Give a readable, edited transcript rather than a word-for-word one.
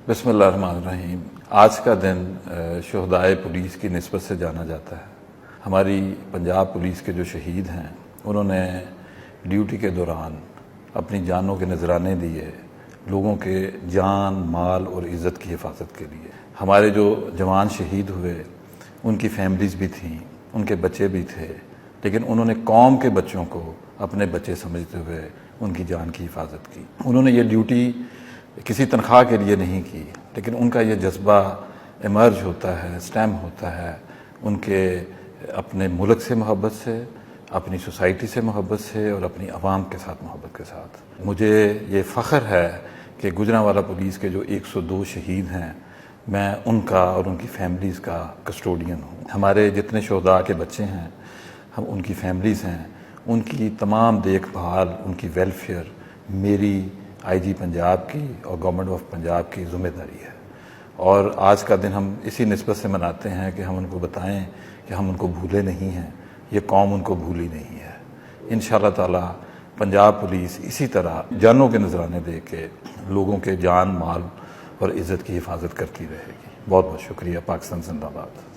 بسم اللہ الرحمن الرحیم۔ آج کا دن شہدائے پولیس کی نسبت سے جانا جاتا ہے۔ ہماری پنجاب پولیس کے جو شہید ہیں انہوں نے ڈیوٹی کے دوران اپنی جانوں کے نذرانے دیے لوگوں کے جان، مال اور عزت کی حفاظت کے لیے۔ ہمارے جو جوان شہید ہوئے ان کی فیملیز بھی تھیں، ان کے بچے بھی تھے، لیکن انہوں نے قوم کے بچوں کو اپنے بچے سمجھتے ہوئے ان کی جان کی حفاظت کی۔ انہوں نے یہ ڈیوٹی کسی تنخواہ کے لیے نہیں کی، لیکن ان کا یہ جذبہ ایمرج ہوتا ہے، سٹیم ہوتا ہے ان کے اپنے ملک سے محبت سے، اپنی سوسائٹی سے محبت سے اور اپنی عوام کے ساتھ محبت کے ساتھ۔ مجھے یہ فخر ہے کہ گوجرانوالہ پولیس کے جو 102 شہید ہیں میں ان کا اور ان کی فیملیز کا کسٹوڈین ہوں۔ ہمارے جتنے شہداء کے بچے ہیں، ہم ان کی فیملیز ہیں، ان کی تمام دیکھ بھال، ان کی ویلفیئر میری آئی جی پنجاب کی اور گورنمنٹ آف پنجاب کی ذمہ داری ہے، اور آج کا دن ہم اسی نسبت سے مناتے ہیں کہ ہم ان کو بتائیں کہ ہم ان کو بھولے نہیں ہیں، یہ قوم ان کو بھولی نہیں ہے۔ انشاءاللہ تعالی پنجاب پولیس اسی طرح جانوں کے نذرانے دے کے لوگوں کے جان، مال اور عزت کی حفاظت کرتی رہے گی۔ بہت بہت شکریہ۔ پاکستان زندہ باد۔